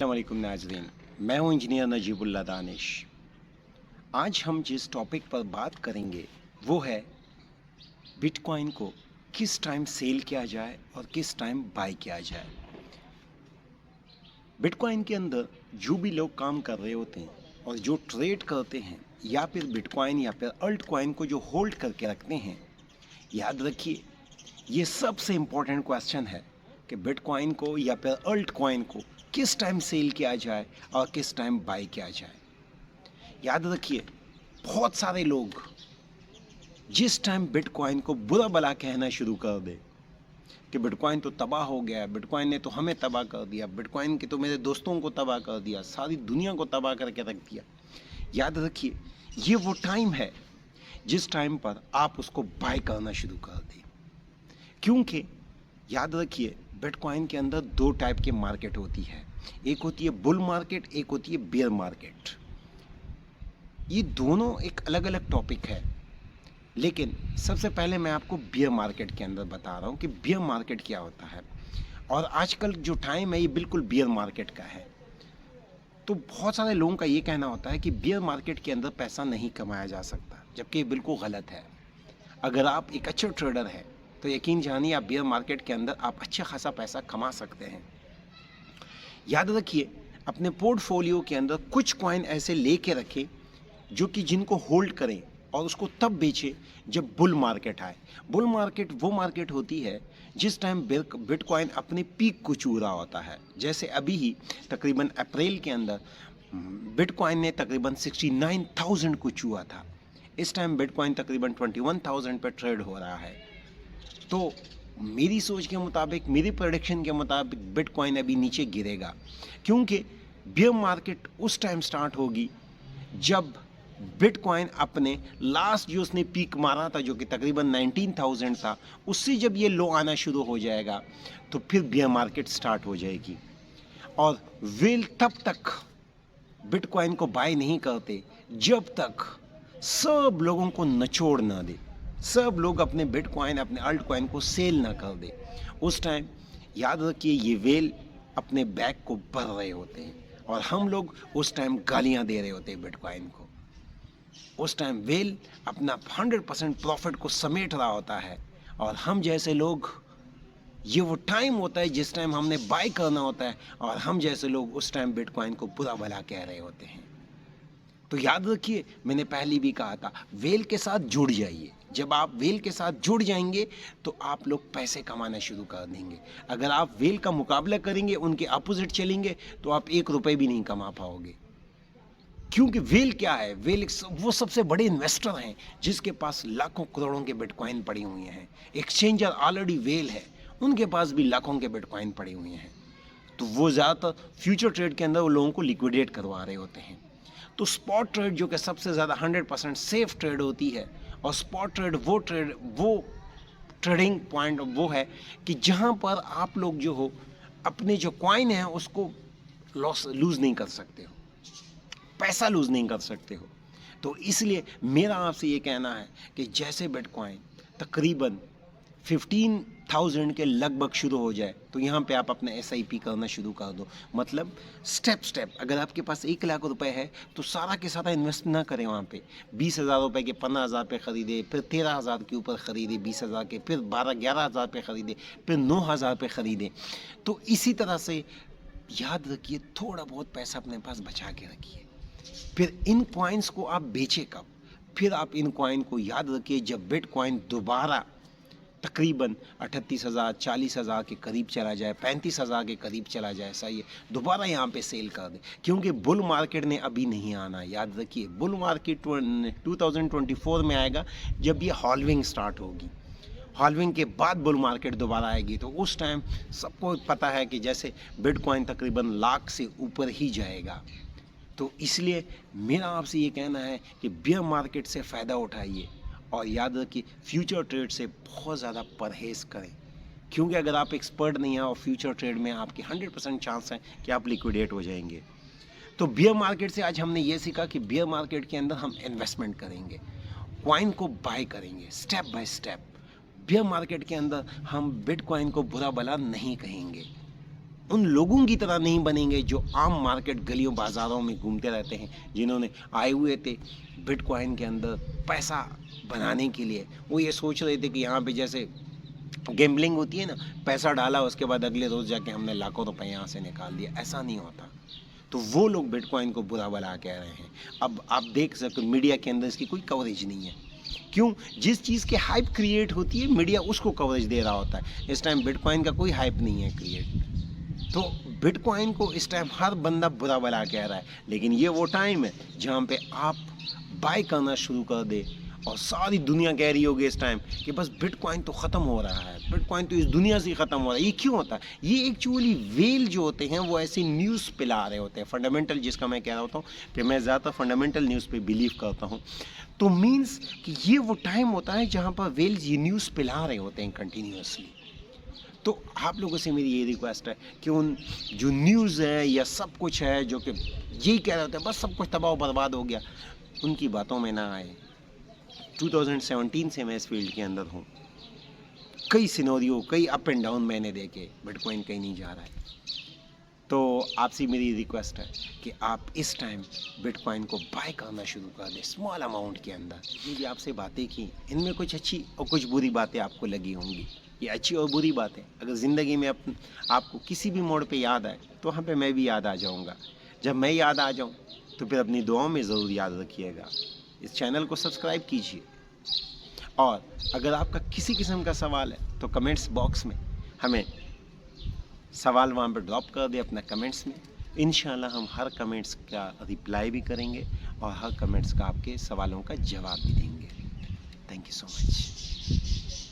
अस्सलामुअलैकुम नाज़रीन, मैं हूं इंजीनियर नजीबुल्लाह दानिश। आज हम जिस टॉपिक पर बात करेंगे वो है बिटकॉइन को किस टाइम सेल किया जाए और किस टाइम बाय किया जाए। बिटकॉइन के अंदर जो भी लोग काम कर रहे होते हैं और जो ट्रेड करते हैं या फिर बिटकॉइन या फिर अल्ट कॉइन को जो होल्ड करके रखते हैं, याद रखिए ये सबसे इम्पोर्टेंट क्वेश्चन है कि बिटकॉइन को या फिर अल्ट कॉइन को किस टाइम सेल किया जाए और किस टाइम बाय किया जाए। याद रखिए बहुत सारे लोग जिस टाइम बिटकॉइन को बुरा भला कहना शुरू कर दे कि बिटकॉइन तो तबाह हो गया, बिटकॉइन ने तो हमें तबाह कर दिया, बिटकॉइन के तो मेरे दोस्तों को तबाह कर दिया, सारी दुनिया को तबाह करके रख दिया। याद रखिए ये वो टाइम है जिस टाइम पर आप उसको बाय करना शुरू कर दें, क्योंकि याद रखिए बिटकॉइन के अंदर दो टाइप के मार्केट होती है। एक होती है बुल मार्केट, एक होती है बेयर मार्केट। ये दोनों एक अलग अलग टॉपिक है, लेकिन सबसे पहले मैं आपको बेयर मार्केट के अंदर बता रहा हूँ कि बेयर मार्केट क्या होता है। और आजकल जो टाइम है ये बिल्कुल बेयर मार्केट का है। तो बहुत सारे लोगों का ये कहना होता है कि बेयर मार्केट के अंदर पैसा नहीं कमाया जा सकता, जबकि ये बिल्कुल गलत है। अगर आप एक अच्छे ट्रेडर हैं तो यकीन जानिए आप बेयर मार्केट के अंदर आप अच्छा खासा पैसा कमा सकते हैं। याद रखिए अपने पोर्टफोलियो के अंदर कुछ कॉइन ऐसे लेके रखें जो कि जिनको होल्ड करें और उसको तब बेचें जब बुल मार्केट आए। बुल मार्केट वो मार्केट होती है जिस टाइम बिटकॉइन अपने पीक को छू रहा होता है। जैसे अभी ही तकरीबन अप्रैल के अंदर बिटकॉइन ने तकरीबन 69,000 को छुआ था। इस टाइम बिटकॉइन तकरीबन 21,000 पर ट्रेड हो रहा है। तो मेरी सोच के मुताबिक, मेरी प्रेडिक्शन के मुताबिक बिटकॉइन अभी नीचे गिरेगा, क्योंकि बेयर मार्केट उस टाइम स्टार्ट होगी जब बिटकॉइन अपने लास्ट जो उसने पीक मारा था जो कि तकरीबन 19,000 था, उससे जब ये लो आना शुरू हो जाएगा तो फिर बेयर मार्केट स्टार्ट हो जाएगी। और वेल तब तक बिटकॉइन को बाय नहीं करते जब तक सब लोगों को निचोड़ ना दे, सब लोग अपने बिटकॉइन अपने अल्ट कॉइन को सेल ना कर दे। उस टाइम याद रखिए ये वेल अपने बैग को भर रहे होते हैं और हम लोग उस टाइम गालियां दे रहे होते हैं बिटकॉइन को। उस टाइम वेल अपना 100% प्रॉफिट को समेट रहा होता है और हम जैसे लोग, ये वो टाइम होता है जिस टाइम हमने बाय करना होता है और हम जैसे लोग उस टाइम बिटकॉइन को बुरा भला कह रहे होते हैं। तो याद रखिए मैंने पहले भी कहा था वेल के साथ जुड़ जाइए। जब आप वेल के साथ जुड़ जाएंगे तो आप लोग पैसे कमाना शुरू कर देंगे। अगर आप वेल का मुकाबला करेंगे, उनके अपोजिट चलेंगे, तो आप 1 रुपये भी नहीं कमा पाओगे। क्योंकि वेल क्या है, वेल वो सबसे बड़े इन्वेस्टर हैं जिसके पास लाखों करोड़ों के बिटकॉइन पड़ी हुई हैं। एक्सचेंजर ऑलरेडी वेल है, उनके पास भी लाखों के बिटकॉइन पड़ी हुई हैं। तो वो ज़्यादातर फ्यूचर ट्रेड के अंदर वो लोगों को लिक्विडेट करवा रहे होते हैं। तो स्पॉट ट्रेड जो कि सबसे ज़्यादा 100% सेफ ट्रेड होती है, और स्पॉट ट्रेड वो ट्रेडिंग पॉइंट वो है कि जहाँ पर आप लोग जो हो अपने जो कॉइन है उसको लूज़ नहीं कर सकते हो, पैसा लूज़ नहीं कर सकते हो। तो इसलिए मेरा आपसे ये कहना है कि जैसे बिटकॉइन तकरीबन 15,000 के लगभग शुरू हो जाए तो यहाँ पे आप अपना SIP करना शुरू कर दो। मतलब स्टेप अगर आपके पास 1 लाख रुपए है तो सारा के सारा इन्वेस्ट ना करें वहाँ पे। 20,000 रुपये के 15,000 पे ख़रीदे, फिर 13,000 के ऊपर ख़रीदे 20,000 के, फिर 11,000 पे ख़रीदे, फिर 9,000 पे ख़रीदे। तो इसी तरह से याद रखिए थोड़ा बहुत पैसा अपने पास बचा के रखिए। फिर इन कॉइन्स को आप बेचें कब? फिर आप इन कॉइन को याद रखिए जब बिटकॉइन दोबारा तकरीबन 38,000 40,000 के करीब चला जाए, 35,000 के करीब चला जाए, सही है, दोबारा यहाँ पे सेल कर दे। क्योंकि बुल मार्केट ने अभी नहीं आना। याद रखिए बुल मार्केट 2024 में आएगा जब ये हॉल्विंग स्टार्ट होगी। हॉल्विंग के बाद बुल मार्केट दोबारा आएगी। तो उस टाइम सबको पता है कि जैसे बिटकॉइन तकरीबन लाख से ऊपर ही जाएगा। तो इसलिए मेरा आपसे ये कहना है कि बेयर मार्केट से फ़ायदा उठाइए और याद रखिए फ्यूचर ट्रेड से बहुत ज़्यादा परहेज़ करें, क्योंकि अगर आप एक्सपर्ट नहीं हैं और फ्यूचर ट्रेड में आपके 100% चांस है कि आप लिक्विडेट हो जाएंगे। तो बेयर मार्केट से आज हमने ये सीखा कि बेयर मार्केट के अंदर हम इन्वेस्टमेंट करेंगे, कॉइन को बाय करेंगे step by step. Bear market के अंदर हम बिटकॉइन को बुरा भला नहीं कहेंगे। उन लोगों की तरह नहीं बनेंगे जो आम मार्केट गलियों बाजारों में घूमते रहते हैं, जिन्होंने आए हुए थे बिटकॉइन के अंदर पैसा बनाने के लिए। वो ये सोच रहे थे कि यहाँ पे जैसे गैम्बलिंग होती है ना, पैसा डाला उसके बाद अगले रोज जाके हमने लाखों रुपए यहाँ से निकाल दिया, ऐसा नहीं होता। तो वो लोग बिटकॉइन को बुरा भला कह रहे हैं। अब आप देख सकते हो मीडिया के अंदर इसकी कोई कवरेज नहीं है। क्यों? जिस चीज़ की हाइप क्रिएट होती है मीडिया उसको कवरेज दे रहा होता है। इस टाइम बिटकॉइन का कोई हाइप नहीं है क्रिएट, तो बिटकॉइन को इस टाइम हर बंदा बुरा भला कह रहा है। लेकिन ये वो टाइम है जहाँ पे आप बाय करना शुरू कर दे और सारी दुनिया कह रही होगी इस टाइम कि बस बिटकॉइन तो ख़त्म हो रहा है, बिटकॉइन तो इस दुनिया से ख़त्म हो रहा है। ये क्यों होता है? ये एक्चुअली वेल जो होते हैं वो ऐसी न्यूज़ पिला रहे होते हैं, फंडामेंटल जिसका मैं कह रहा होता हूँ कि मैं ज़्यादातर फंडामेंटल न्यूज़ पे बिलीव करता हूँ। तो मीन्स कि ये वो टाइम होता है जहाँ पर वेल्स ये न्यूज़ पिला रहे होते हैं कंटिन्यूसली। तो आप लोगों से मेरी ये रिक्वेस्ट है कि उन जो न्यूज़ है या सब कुछ है जो कि यही कह रहे होते हैं बस सब कुछ तबाह बर्बाद हो गया, उनकी बातों में ना आए। 2017 से मैं इस फील्ड के अंदर हूँ, कई सिनेरियो, कई अप एंड डाउन मैंने देखे, बिटकॉइन कहीं नहीं जा रहा है। तो आपसे मेरी रिक्वेस्ट है कि आप इस टाइम बिटकॉइन को बाय करना शुरू कर दें स्मॉल अमाउंट के अंदर। ये भी आपसे बातें की, इनमें कुछ अच्छी और कुछ बुरी बातें आपको लगी होंगी। ये अच्छी और बुरी बातें अगर ज़िंदगी में आपको किसी भी मोड़ पे याद आए तो वहाँ पे मैं भी याद आ जाऊँगा। जब मैं याद आ जाऊँ तो फिर अपनी दुआओं में ज़रूर याद रखिएगा। इस चैनल को सब्सक्राइब कीजिए, और अगर आपका किसी किस्म का सवाल है तो कमेंट्स बॉक्स में हमें सवाल वहाँ पर ड्रॉप कर दे अपना कमेंट्स में। इंशाल्लाह हम हर कमेंट्स का रिप्लाई भी करेंगे और हर कमेंट्स का आपके सवालों का जवाब भी देंगे। Thank you so much.